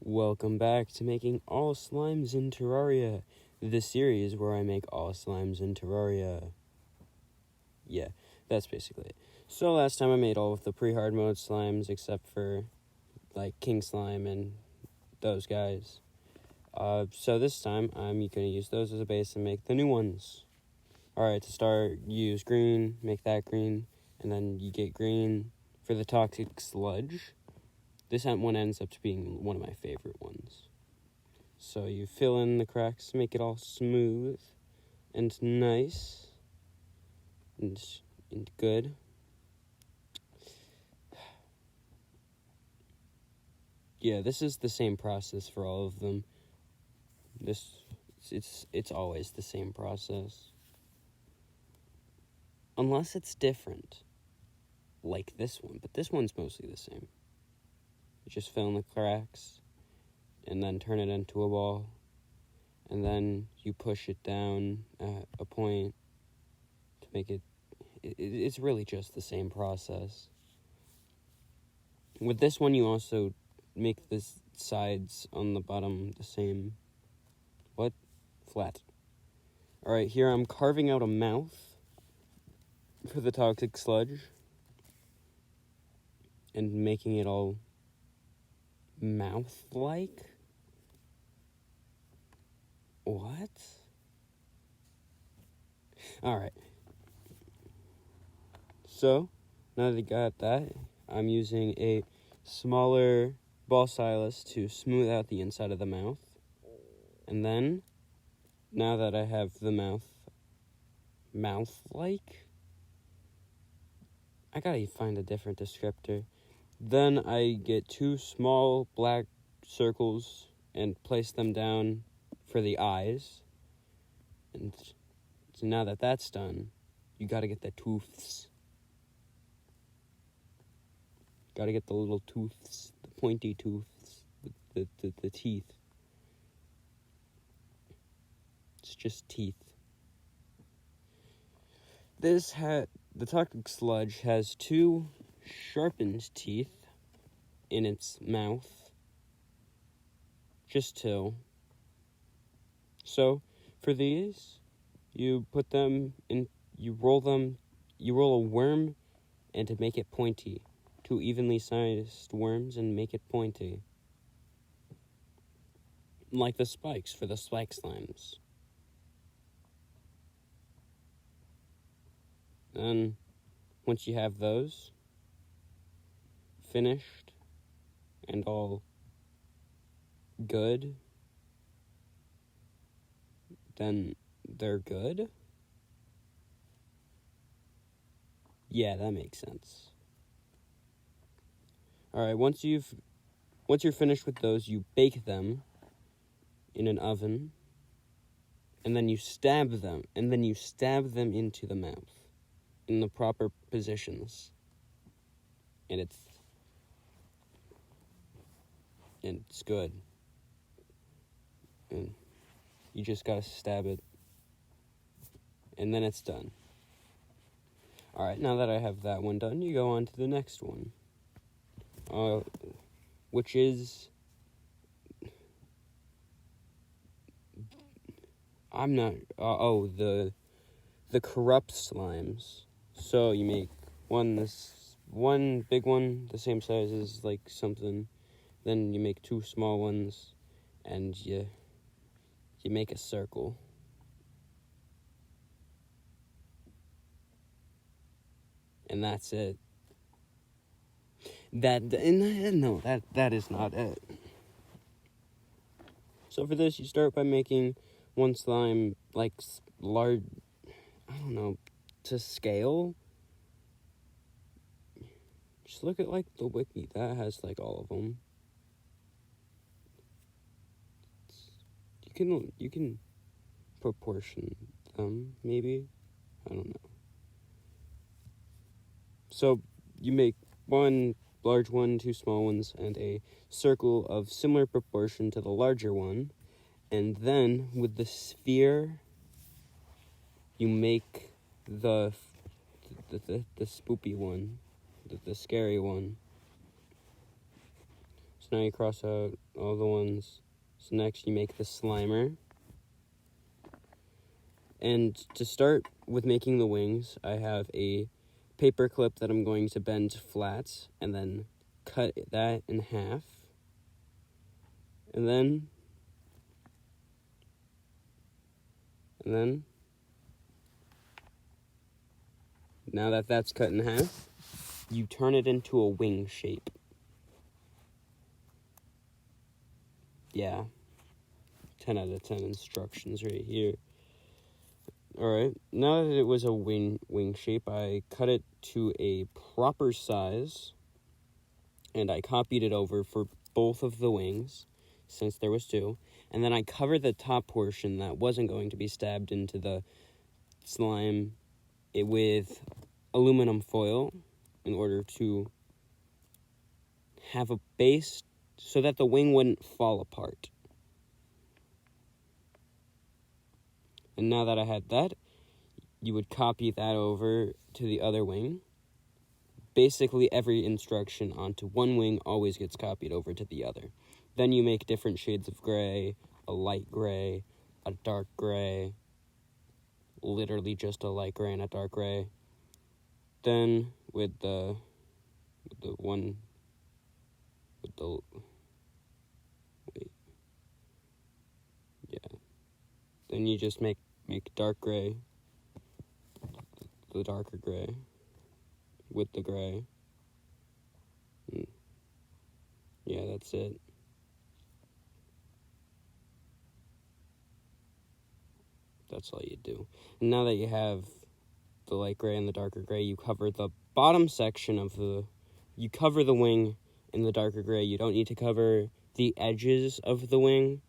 Welcome back to making all slimes in Terraria, the series where I make all slimes in Terraria. Yeah, that's basically it. So last time I made all of the pre-hard mode slimes except for, like, King Slime and those guys. So this time I'm going to use those as a base and make the new ones. Alright, to start, use green, make that green, and then you get green for the toxic sludge. This one ends up to being one of my favorite ones. So you fill in the cracks, make it all smooth and nice and good. Yeah, this is the same process for all of them. It's always the same process. Unless it's different. Like this one, but this one's mostly the same. You just fill in the cracks and then turn it into a ball. And then you push it down at a point to make it. It's really just the same process. With this one, you also make the sides on the bottom the same. What? Flat. Alright, here I'm carving out a mouth for the toxic sludge and making it all mouth-like. What? Alright. So, now that I got that, I'm using a smaller ball stylus to smooth out the inside of the mouth. And then, now that I have the mouth-like, I gotta find a different descriptor. Then I get two small black circles and place them down for the eyes. And so now that that's done, you gotta get the tooths. Gotta get the little tooths, the pointy tooths, the teeth. It's just teeth. The toxic sludge has two sharpened teeth in its mouth. Just two. So, for these, you put them in, you roll a worm and to make it pointy. Two evenly sized worms and make it pointy. Like the spikes for the spike slimes. Then, once you have those finished and all good, then they're good? Yeah, that makes sense. Alright, once you're finished with those, you bake them in an oven, and then you stab them into the mouth in the proper positions. And it's good. And you just gotta stab it, and then it's done. Alright, now that I have that one done, you go on to the next one. Which is... the corrupt slimes. So you make one big one, the same size as, like, something. Then you make two small ones, and you make a circle. And that's it. That is not it. So for this, you start by making one slime, like, large, I don't know, to scale. Just look at, like, the wiki. That has, like, all of them. You can proportion them, maybe. I don't know. So you make one large one, two small ones, and a circle of similar proportion to the larger one. And then with the sphere, you make the spoopy one, the scary one. So So now you cross out all the ones. So next you make the Slimer. And to start with making the wings, I have a paper clip that I'm going to bend flat and then cut that in half. And then now that that's cut in half, you turn it into a wing shape. Yeah. 10 out of 10 instructions right here. Alright, now that it was a wing shape, I cut it to a proper size, and I copied it over for both of the wings, since there was two, and then I covered the top portion that wasn't going to be stabbed into the slime with aluminum foil in order to have a base so that the wing wouldn't fall apart. And now that I had that, you would copy that over to the other wing. Basically, every instruction onto one wing always gets copied over to the other. Then you make different shades of gray, a light gray, a dark gray, literally just a light gray and a dark gray. Then with the then you just make dark gray, the darker gray, with the gray. Yeah, that's it. That's all you do. And now that you have the light gray and the darker gray, you cover the bottom section of you cover the wing in the darker gray. You don't need to cover the edges of the wing.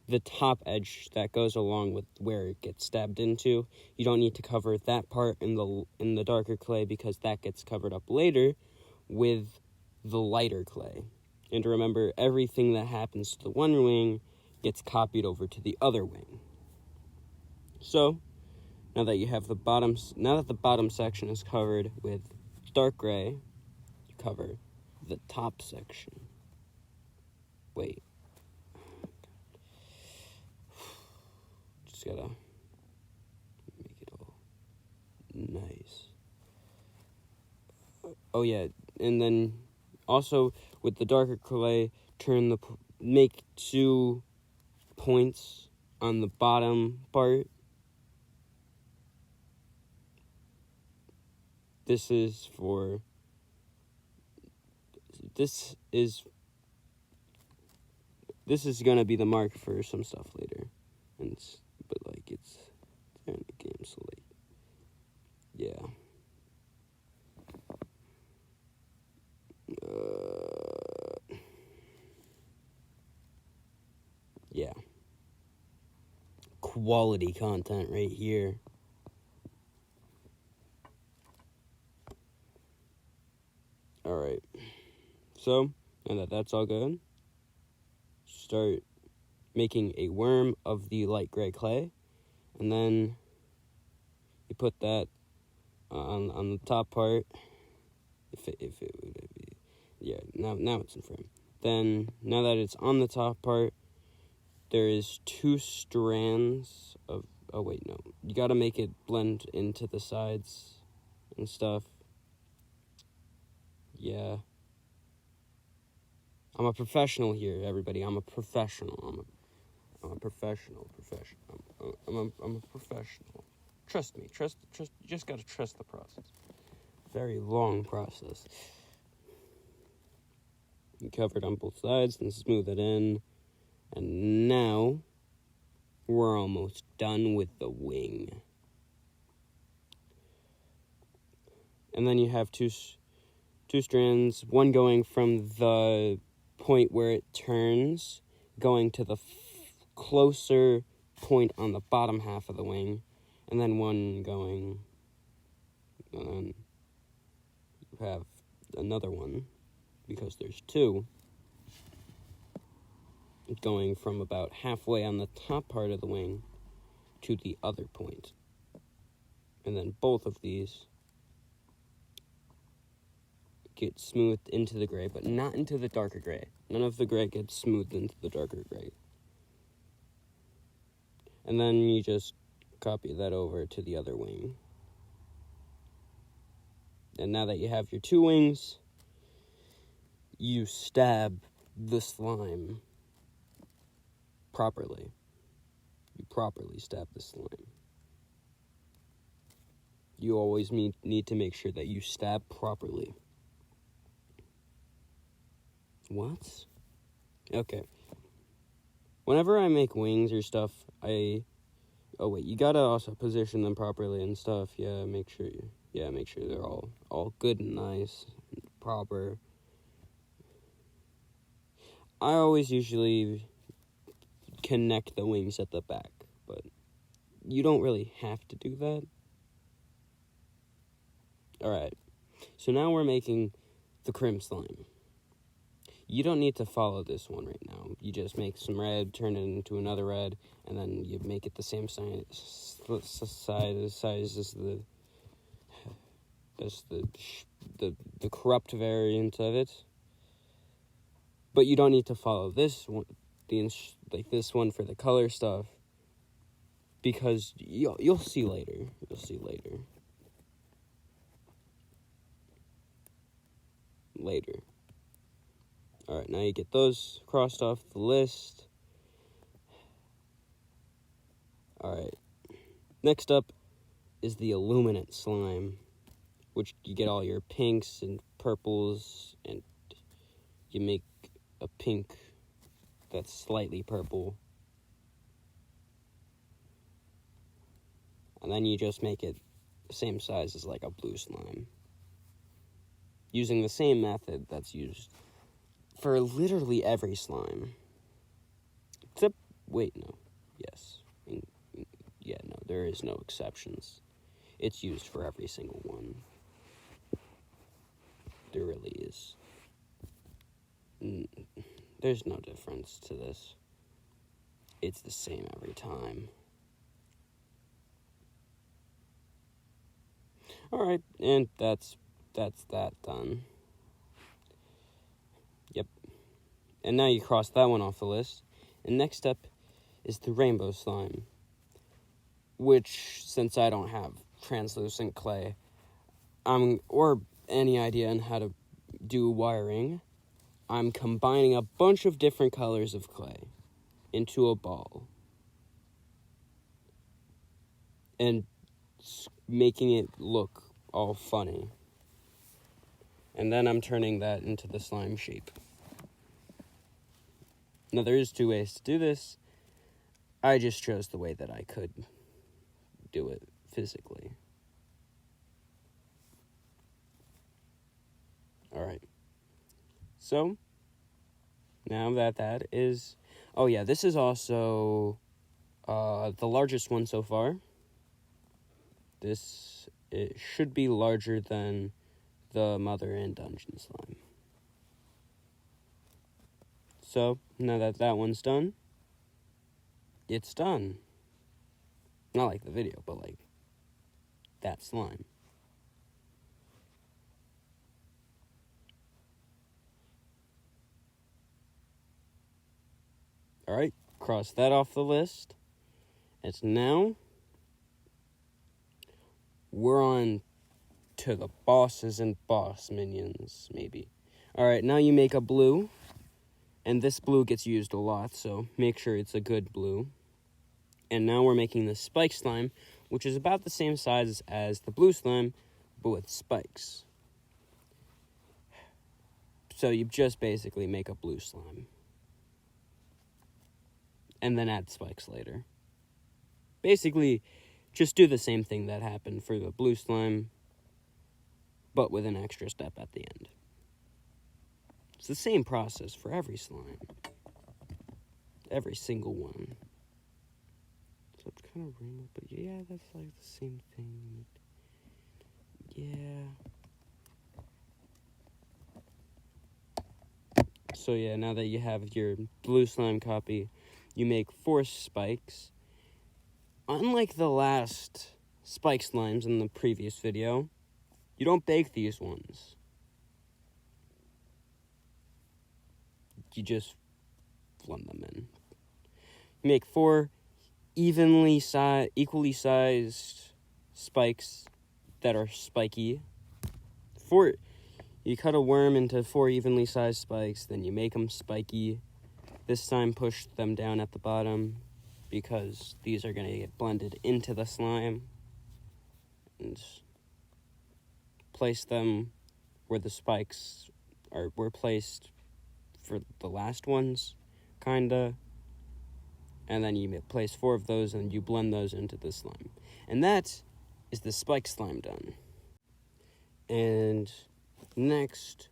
The top edge that goes along with where it gets stabbed into, you don't need to cover that part in the darker clay because that gets covered up later with the lighter clay. And to remember, everything that happens to the one wing gets copied over to the other wing. So, now that the bottom section is covered with dark gray, you cover the top section. Wait. Just gotta make it all nice. Oh yeah, and then also with the darker clay, make 2 points on the bottom part. This is gonna be the mark for some stuff later, it's in the game, so yeah. Yeah. Quality content right here. Alright. So, now that that's all good, start making a worm of the light gray clay, and then you put that on the top part. If it would be, yeah. Now it's in frame. Then now that it's on the top part, there is 2 strands of. Oh wait, no. You gotta make it blend into the sides and stuff. Yeah. I'm a professional here, everybody. I'm a professional. I'm a professional. I'm a professional. Trust me. Trust. You just gotta trust the process. Very long process. You cover it on both sides and smooth it in. And now we're almost done with the wing. And then you have two strands, one going from the point where it turns, going to the closer point on the bottom half of the wing, and then one going, and then you have another one, because there's 2, going from about halfway on the top part of the wing to the other point. And then both of these get smoothed into the gray, but not into the darker gray. None of the gray gets smoothed into the darker gray. And then you just copy that over to the other wing. And now that you have your 2 wings, you stab the slime properly. You properly stab the slime. You always need to make sure that you stab properly. What? Okay. Whenever I make wings or stuff, oh wait, you gotta also position them properly and stuff. Make sure they're all good and nice and proper. I always usually connect the wings at the back, but you don't really have to do that. Alright, so now we're making the crim slime. You don't need to follow this one right now. You just make some red, turn it into another red, and then you make it the same size as the corrupt variant of it. But you don't need to follow this one, this one for the color stuff, because you'll see later. You'll see later. Alright, now you get those crossed off the list. Alright. Next up is the illuminant slime, which you get all your pinks and purples, and you make a pink that's slightly purple. And then you just make it the same size as like a blue slime, using the same method that's used for literally every slime. Except, wait, no. Yes. Yeah, no, there is no exceptions. It's used for every single one. There really is. There's no difference to this. It's the same every time. Alright, and that's that done. Yep. And now you cross that one off the list. And next up is the rainbow slime, which, since I don't have translucent clay, or any idea on how to do wiring, I'm combining a bunch of different colors of clay into a ball and making it look all funny. And then I'm turning that into the slime shape. Now, there is 2 ways to do this. I just chose the way that I could do it physically. Alright. So, now that is... Oh yeah, this is also the largest one so far. It should be larger than the Mother and Dungeon slime. So, now that one's done, it's done. Not like the video, but like that slime. Alright, cross that off the list. It's now we're on to the bosses and boss minions, maybe. Alright, now you make a blue. And this blue gets used a lot, so make sure it's a good blue. And now we're making the spike slime, which is about the same size as the blue slime, but with spikes. So you just basically make a blue slime. And then add spikes later. Basically, just do the same thing that happened for the blue slime, but with an extra step at the end. It's the same process for every slime. Every single one. So it's kind of rainbow, but yeah, that's like the same thing. Yeah. So yeah, now that you have your blue slime copy, you make 4 spikes. Unlike the last spike slimes in the previous video, you don't bake these ones. you just blend them in. You make 4 equally sized spikes that are spiky. You cut a worm into 4 evenly sized spikes, then you make them spiky. This time push them down at the bottom because these are going to get blended into the slime. And place them where the spikes were placed for the last ones, kinda. And then you place 4 of those and you blend those into the slime. And that is the spike slime done. And next,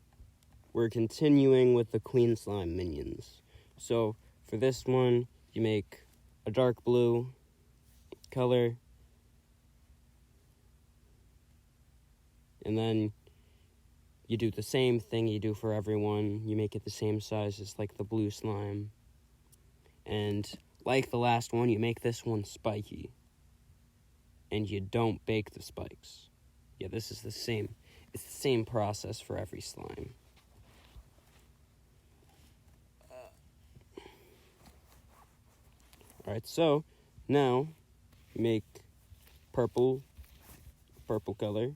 we're continuing with the queen slime minions. So for this one, you make a dark blue color. And then you do the same thing you do for everyone. You make it the same size as like the blue slime. And like the last one, you make this one spiky. And you don't bake the spikes. Yeah, this is the same. It's the same process for every slime. Alright, so now you make purple color.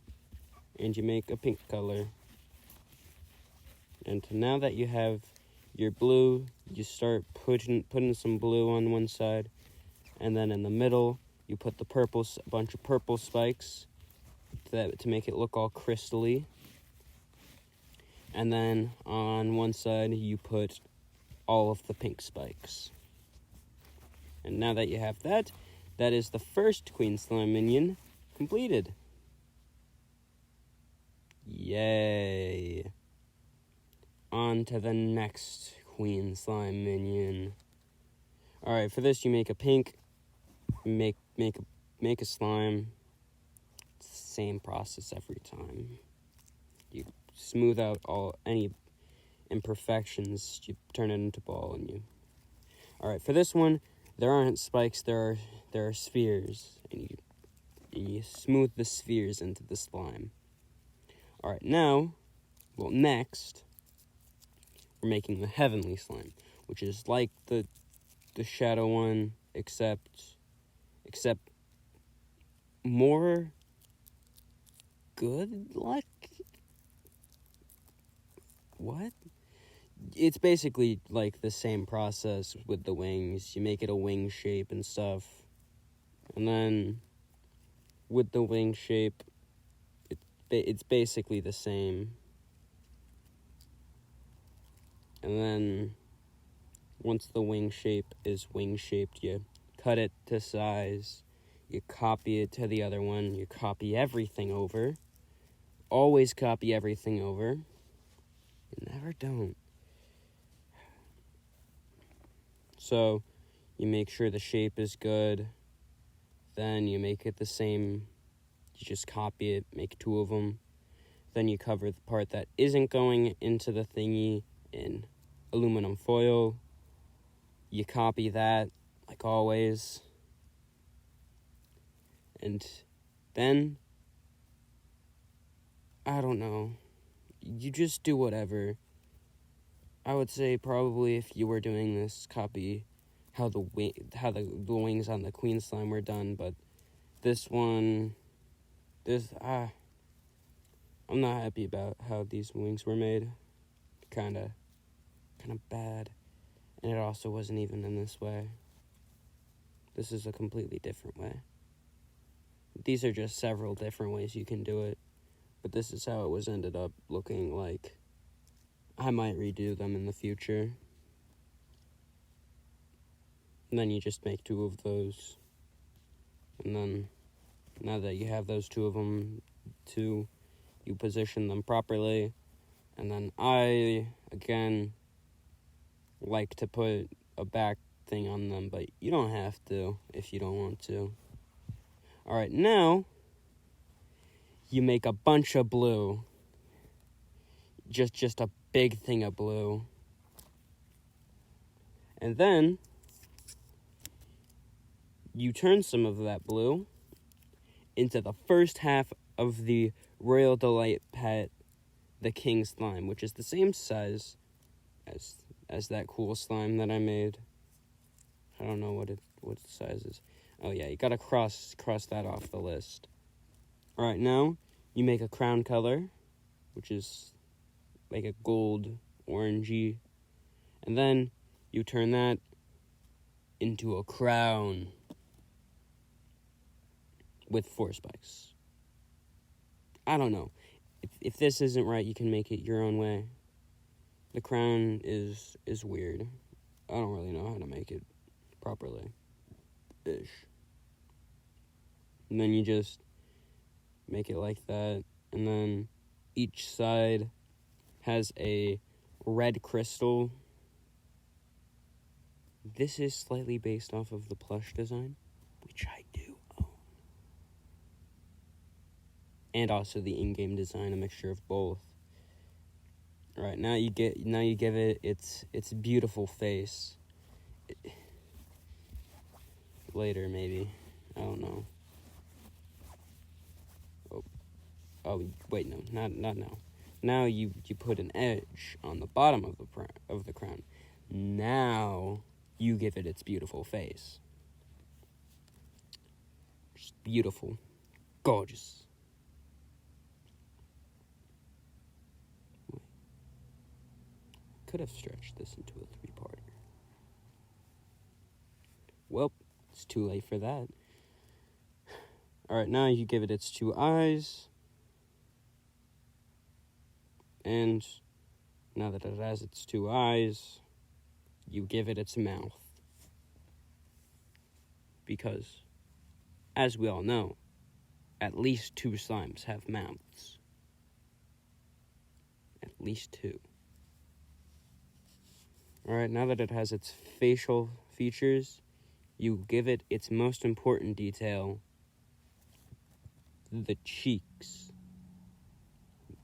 And you make a pink color. And now that you have your blue, you start putting some blue on one side, and then in the middle, you put a bunch of purple spikes to make it look all crystally. And then on one side, you put all of the pink spikes. And now that you have that is the first Queen Slime minion completed. Yay. On to the next Queen Slime minion. Alright, for this you make a pink, make a slime. It's the same process every time. You smooth out any imperfections, you turn it into ball, and you... Alright, for this one, there aren't spikes, there are spheres, and you smooth the spheres into the slime. Alright, next, we're making the heavenly slime, which is like the shadow one, except more good luck? What? It's basically like the same process with the wings. You make it a wing shape and stuff. And then with the wing shape, it's basically the same. And then once the wing shape is wing-shaped, you cut it to size. You copy it to the other one. You copy everything over. Always copy everything over. You never don't. So, you make sure the shape is good. Then you make it the same. You just copy it, make 2 of them. Then you cover the part that isn't going into the thingy in aluminum foil. You copy that, like always. And then, I don't know. You just do whatever. I would say probably if you were doing this, copy how the wings on the Queen Slime were done, but this one, I'm not happy about how these wings were made. Kinda bad. And it also wasn't even in this way. This is a completely different way. These are just several different ways you can do it, but this is how it was ended up looking like. I might redo them in the future. And then you just make 2 of those. And then, now that you have those 2 of them, you position them properly. And then I, again, like to put a back thing on them, but you don't have to if you don't want to. Alright, now, you make a bunch of blue. Just a big thing of blue. And then, you turn some of that blue into the first half of the Royal Delight pet, the King Slime, which is the same size as as that cool slime that I made. I don't know what its size is. Oh yeah, you gotta cross that off the list. Alright, now you make a crown color, which is like a gold orangey, and then you turn that into a crown with 4 spikes. I don't know. If this isn't right, you can make it your own way. The crown is weird. I don't really know how to make it properly. Ish. And then you just make it like that, and then each side has a red crystal. This is slightly based off of the plush design, which I do own. And also the in-game design, a mixture of both. Alright, now you give it its beautiful face. Later, maybe. I don't know. Oh, wait, no, not now. Now you put an edge on the bottom of the crown. Now you give it its beautiful face. Just beautiful. Gorgeous. Could have stretched this into a 3-parter. Well, it's too late for that. Alright, now you give it its 2 eyes. And now that it has its 2 eyes, you give it its mouth. Because, as we all know, at least 2 slimes have mouths. At least 2. Alright, now that it has its facial features, you give it its most important detail, the cheeks.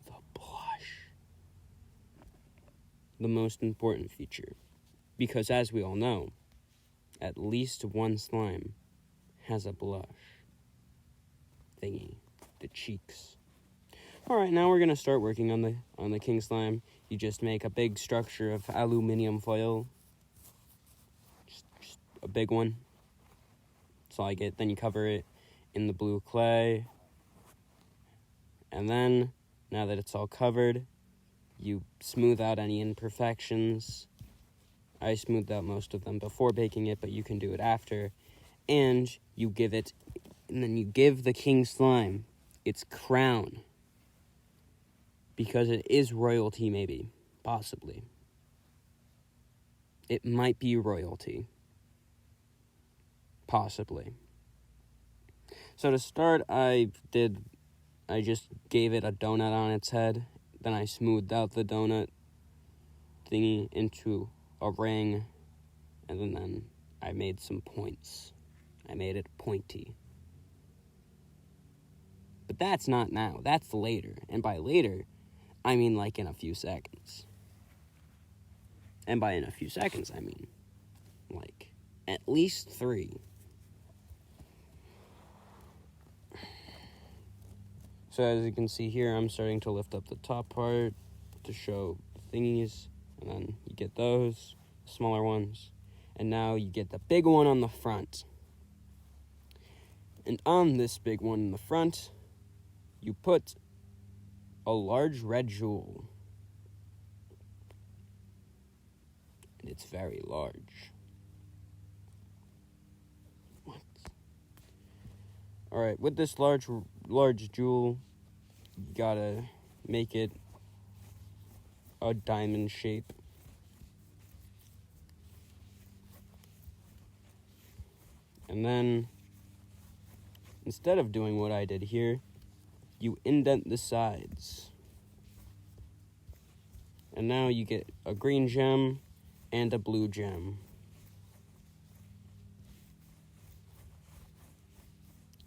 The blush. The most important feature. Because as we all know, at least 1 slime has a blush thingy, the cheeks. Alright, now we're gonna start working on the king slime. You just make a big structure of aluminum foil. Just a big one. That's all I get. Then you cover it in the blue clay. And then, now that it's all covered, you smooth out any imperfections. I smoothed out most of them before baking it, but you can do it after. And then you give the king slime its crown. Because it is royalty, maybe. Possibly. It might be royalty. Possibly. So to start, I just gave it a donut on its head. Then I smoothed out the donut thingy into a ring. And then I made some points. I made it pointy. But that's not now. That's later. And by later, I mean like in a few seconds. And by in a few seconds, I mean like at least 3. So as you can see here, I'm starting to lift up the top part to show the thingies. And then you get those, smaller ones. And now you get the big one on the front. And on this big one in the front, you put a large red jewel. And it's very large. What? Alright, with this large jewel, you gotta make it a diamond shape. And then, instead of doing what I did here, you indent the sides. And now you get a green gem and a blue gem.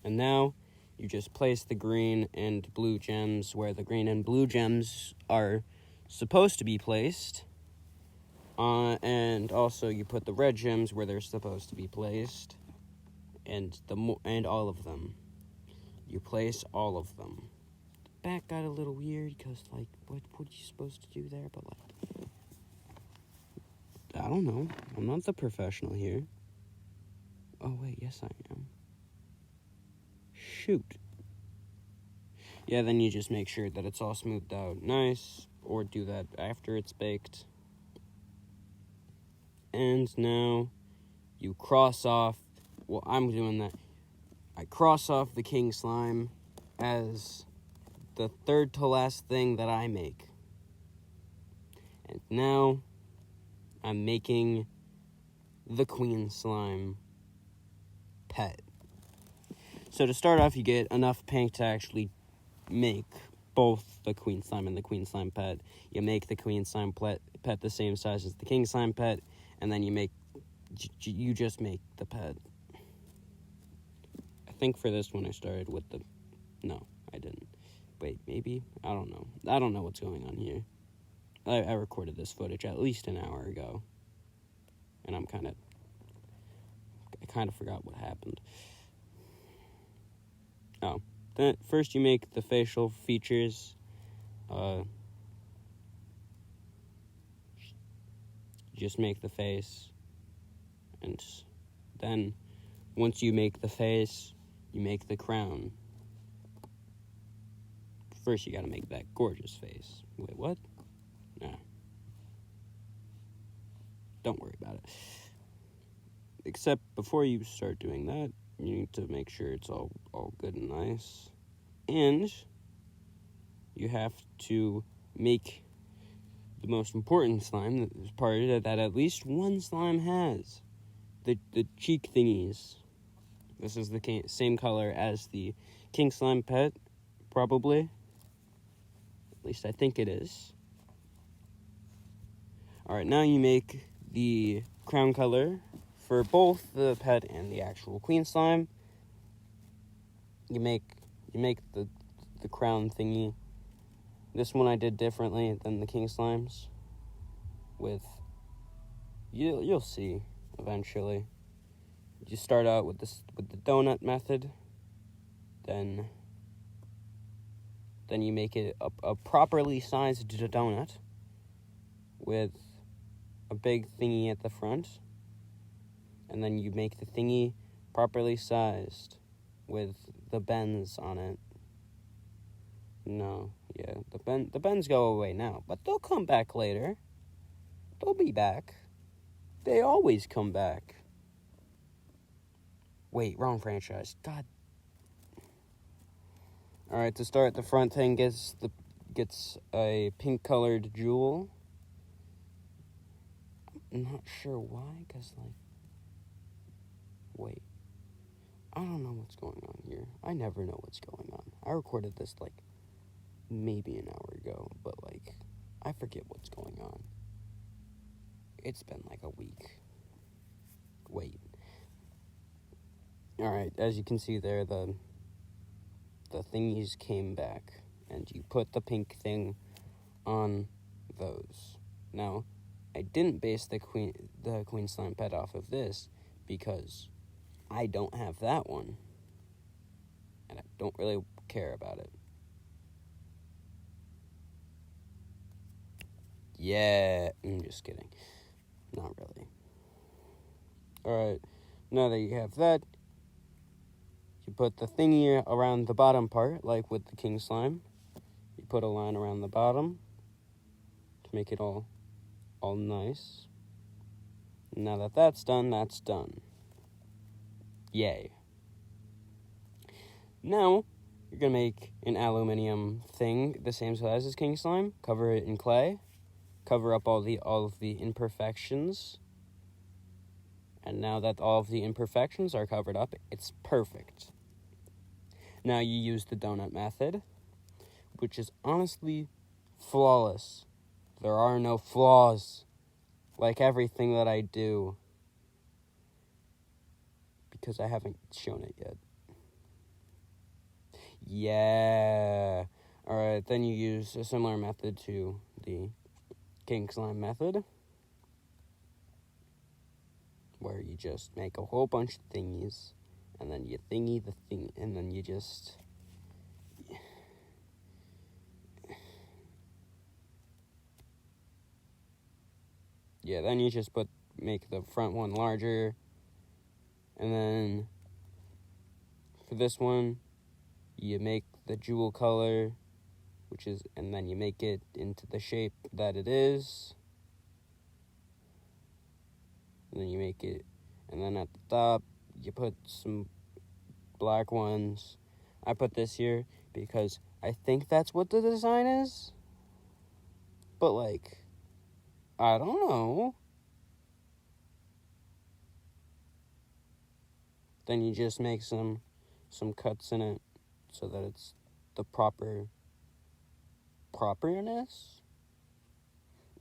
And now you just place the green and blue gems where the green and blue gems are supposed to be placed. And also you put the red gems where they're supposed to be placed. And all of them. You place all of them. The back got a little weird because, like, what are you supposed to do there? But, like, I don't know. I'm not the professional here. Oh, wait, yes I am. Shoot. Yeah, then you just make sure that it's all smoothed out nice, or do that after it's baked. And now you cross off, well, I'm doing that. I cross off the king slime as the third to last thing that I make. And now I'm making the queen slime pet. So to start off, you get enough paint to actually make both the queen slime and the queen slime pet. You make the queen slime pet the same size as the king slime pet, and then you just make the pet. I think for this one I started with no, I didn't. Wait, maybe? I don't know. I don't know what's going on here. I recorded this footage at least an hour ago, and I kind of forgot what happened. Oh, then first you make the facial features. Just make the face, and then once you make the face, you make the crown. First you gotta make that gorgeous face. Wait, what? Nah. Don't worry about it. Except before you start doing that, you need to make sure it's all good and nice. And you have to make the most important slime, part that at least one slime has. The cheek thingies. This is the same color as the king slime pet, probably. At least I think it is. Alright, now you make the crown color for both the pet and the actual queen slime. You make the crown thingy. This one I did differently than the king slimes. You'll see eventually. You start out with the donut method, then you make it a properly sized donut with a big thingy at the front, and then you make the thingy properly sized with the bends on it. No, yeah, the bends go away now, but they'll come back later. They'll be back. They always come back. Wait, wrong franchise. God. Alright, to start, the front thing gets a pink colored jewel. I'm not sure why, because, wait. I don't know what's going on here. I never know what's going on. I recorded this, maybe an hour ago, but, I forget what's going on. It's been, a week. Wait. Alright, as you can see there, the thingies came back, and you put the pink thing on those. Now, I didn't base the queen slime pet off of this because I don't have that one, and I don't really care about it. Yeah, I'm just kidding. Not really. Alright, now that you have that, you put the thingy around the bottom part, like with the king slime. You put a line around the bottom to make it all nice. Now that that's done, that's done. Yay. Now, you're going to make an aluminum thing the same size as king slime. Cover it in clay. Cover up all of the imperfections. And now that all of the imperfections are covered up, it's perfect. Now you use the donut method, which is honestly flawless. There are no flaws, like everything that I do, because I haven't shown it yet. Yeah. Alright, then you use a similar method to the king slime method, where you just make a whole bunch of thingies, and then you thingy the thing, and then you just... then you just make the front one larger, and then for this one, you make the jewel color, and then you make it into the shape that it is, and then you make it, and then at the top, you put some black ones. I put this here because I think that's what the design is, but, like, I don't know. Then you just make some cuts in it so that it's the properness.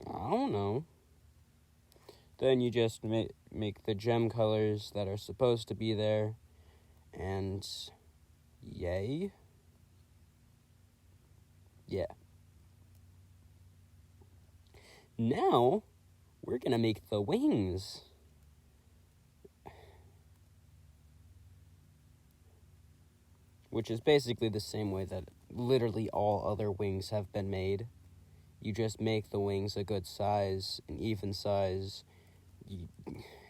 I don't know. Then you just make the gem colors that are supposed to be there, and yay. Yeah. Now, we're gonna make the wings. Which is basically the same way that literally all other wings have been made. You just make the wings a good size, an even size.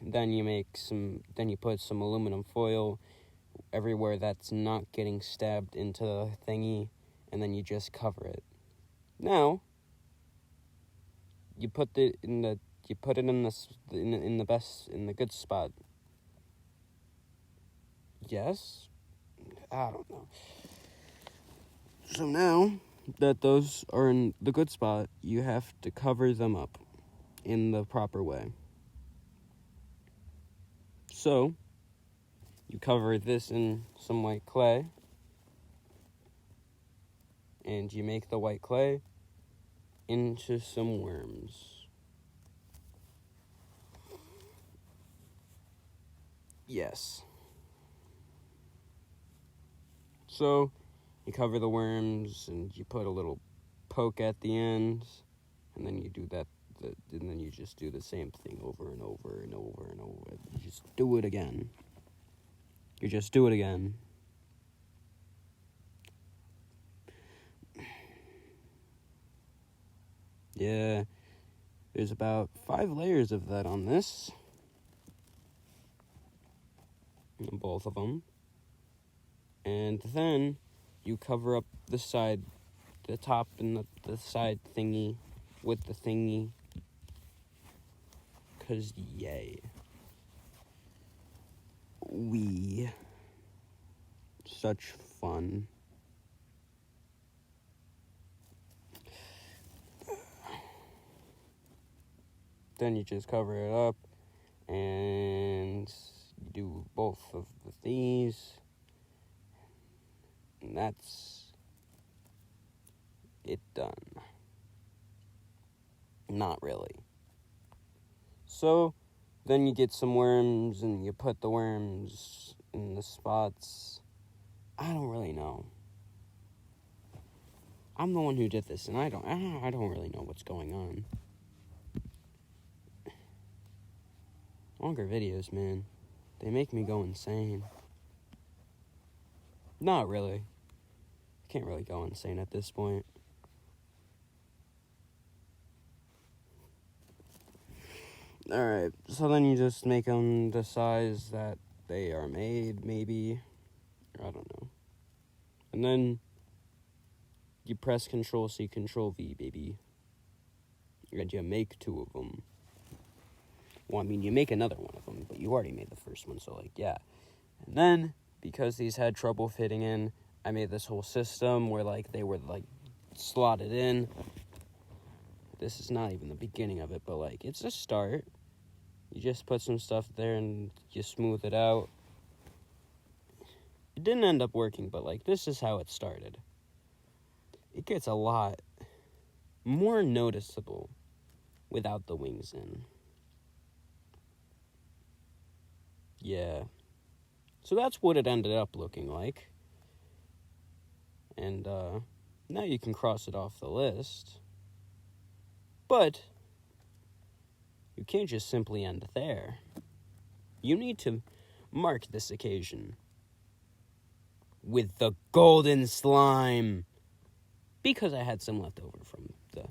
Then you put some aluminum foil everywhere that's not getting stabbed into the thingy, and then you just cover it. Now, you put it in the good spot. Yes? I don't know. So now that those are in the good spot, you have to cover them up in the proper way. So, you cover this in some white clay, and you make the white clay into some worms. Yes. So, you cover the worms, and you put a little poke at the end, and then you do that, and then you just do the same thing over and over and over and over. You just do it again. Yeah, there's about 5 layers of that on this. Both of them. And then you cover up the top and the side thingy with the thingy. 'Cause yay. Such fun. Then you just cover it up and you do both of these. And that's it done. Not really. So, then you get some worms and you put the worms in the spots. I don't really know. I'm the one who did this, and I don't really know what's going on. Longer videos, man. They make me go insane. Not really. I can't really go insane at this point. Alright, so then you just make them the size that they are made, maybe. Or I don't know. And then you press Control-C, Control-V, baby. And you make 2 of them. Well, I mean, you make another one of them, but you already made the first one, so, like, yeah. And then, because these had trouble fitting in, I made this whole system where, like, they were, like, slotted in. This is not even the beginning of it, but, like, it's a start. You just put some stuff there and you smooth it out. It didn't end up working, but, like, this is how it started. It gets a lot more noticeable without the wings in. Yeah. So that's what it ended up looking like. And, now you can cross it off the list. But you can't just simply end there. You need to mark this occasion with the golden slime. Because I had some left over from the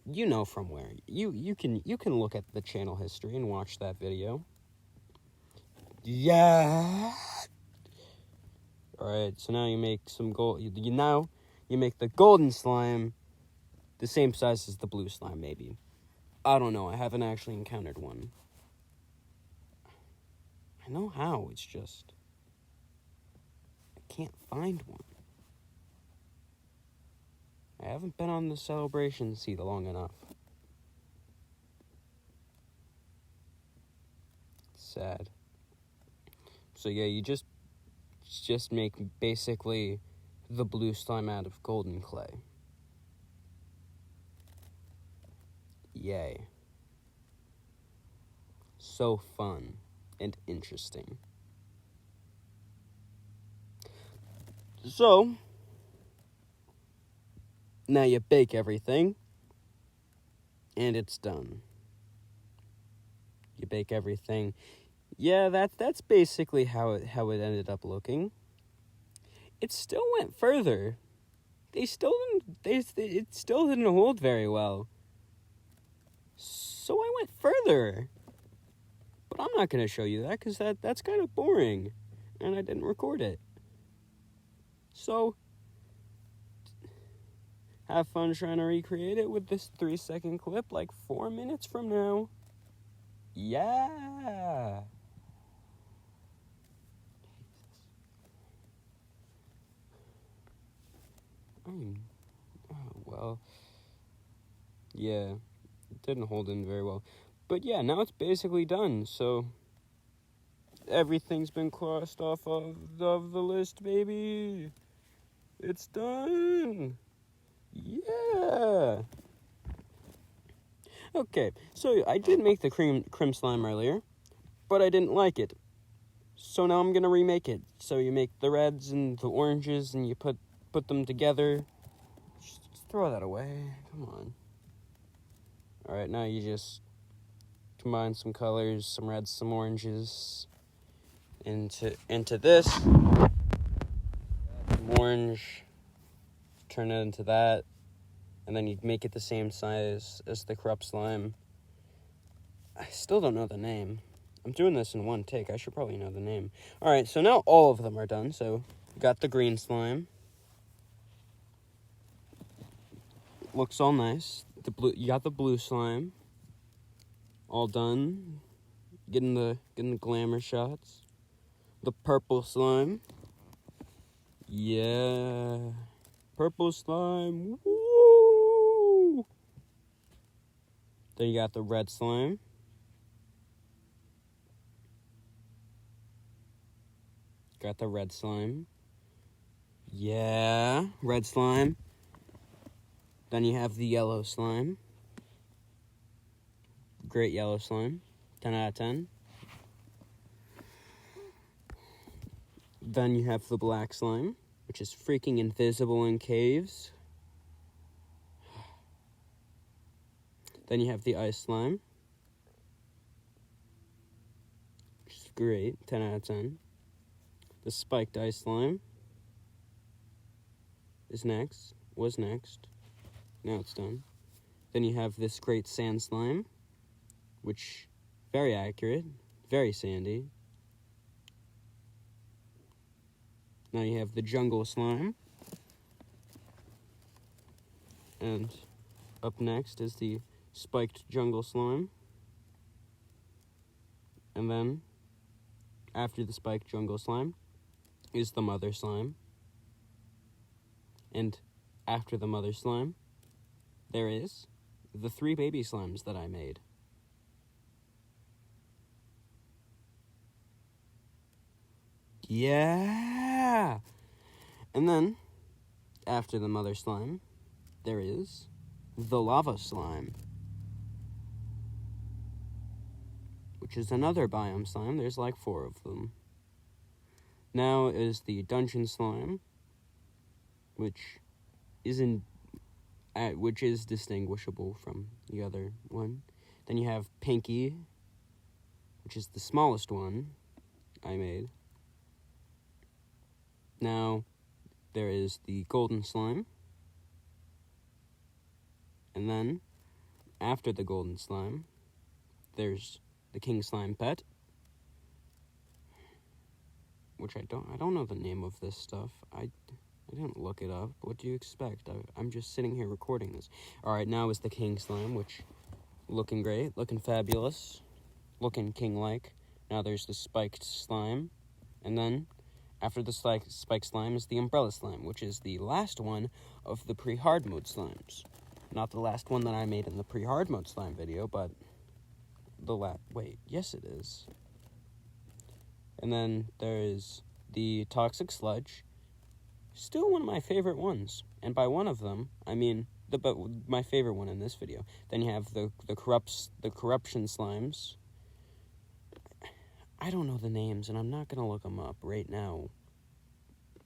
you know from where. You can look at the channel history and watch that video. Yeah. Alright, so now you make some gold. You make the golden slime the same size as the blue slime, maybe. I don't know. I haven't actually encountered one. I know how. It's just I can't find one. I haven't been on the celebration seat long enough. Sad. So yeah, you just make basically the blue slime out of golden clay. Yay. So fun and interesting. So, now you bake everything, and it's done. You bake everything. Yeah, that's basically how it ended up looking. It still went further. It still didn't hold very well. So I went further. But I'm not going to show you that because that's kind of boring. And I didn't record it. So, have fun trying to recreate it with this 3-second clip like 4 minutes from now. Yeah. Well, yeah, it didn't hold in very well. But yeah, now it's basically done, so everything's been crossed off of the list, baby. It's done. Yeah. Okay, so I did make the cream slime earlier, but I didn't like it. So now I'm gonna remake it. So you make the reds and the oranges, and you put them together. Just throw that away. Come on. All right, now you just combine some colors, some reds, some oranges, into this. Some orange. Turn it into that, and then you make it the same size as the corrupt slime. I still don't know the name. I'm doing this in one take. I should probably know the name. All right, so now all of them are done. So, got the green slime. Looks all nice. You got the blue slime. All done. Getting the glamour shots. The purple slime. Yeah. Purple slime. Woo! Then you got the red slime. Got the red slime. Yeah, red slime. Then you have the yellow slime. Great yellow slime. 10 out of 10. Then you have the black slime, which is freaking invisible in caves. Then you have the ice slime, which is great. 10 out of 10. The spiked ice slime was next. Now it's done. Then you have this great sand slime, which, very accurate, very sandy. Now you have the jungle slime. And up next is the spiked jungle slime. And then, after the spiked jungle slime, is the mother slime. And after the mother slime, there is the 3 baby slimes that I made. Yeah! And then, after the mother slime, there is the lava slime, which is another biome slime. There's like 4 of them. Now is the dungeon slime, which is distinguishable from the other one. Then you have Pinky, which is the smallest one I made. Now there is the golden slime, and then after the golden slime, there's the king slime pet, which I don't know the name of this stuff. I didn't look it up. What do you expect? I'm just sitting here recording this. Alright, now is the king slime, which looking great, looking fabulous, looking king-like. Now there's the spiked slime, and then after the spiked slime is the umbrella slime, which is the last one of the pre-hard mode slimes. Not the last one that I made in the pre-hard mode slime video, but wait, yes it is. And then there is the toxic sludge, still one of my favorite ones. And by one of them, I mean my favorite one in this video. Then you have the corruption slimes. I don't know the names, and I'm not gonna look them up right now.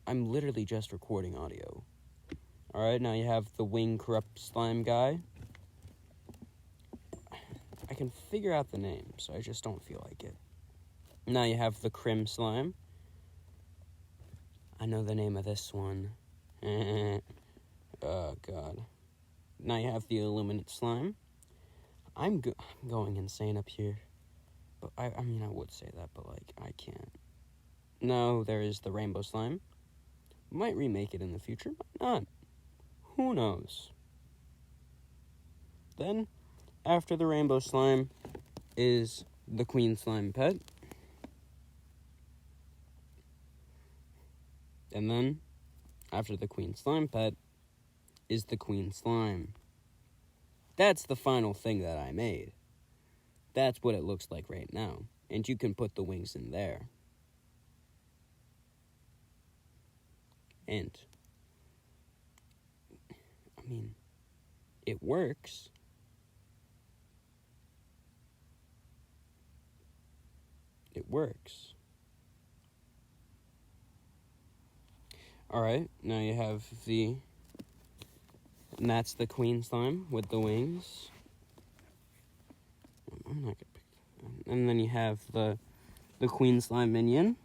I'm literally just recording audio. Alright, now you have the wing corrupt slime guy. I can figure out the names, I just don't feel like it. Now you have the crim slime. I know the name of this one. Oh, God. Now you have the illuminate slime. I'm going insane up here. But I mean, I would say that, but, like, I can't. No, there is the rainbow slime. Might remake it in the future, might not. Who knows? Then, after the rainbow slime is the queen slime pet. And then, after the queen slime pet is the queen slime. That's the final thing that I made. That's what it looks like right now. And you can put the wings in there. And, I mean, it works. It works. Alright, now you have and that's the queen slime with the wings. I'm not gonna pick that. And then you have the queen slime minion.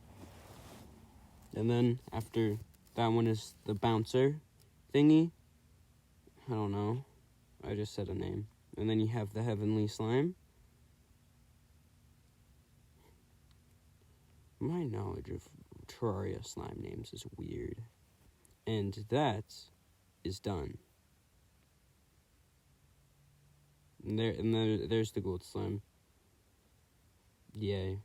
And then after that one is the bouncer thingy. I don't know. I just said a name. And then you have the heavenly slime. My knowledge of Terraria slime names is weird. And that is done. And there's the gold slime. Yay.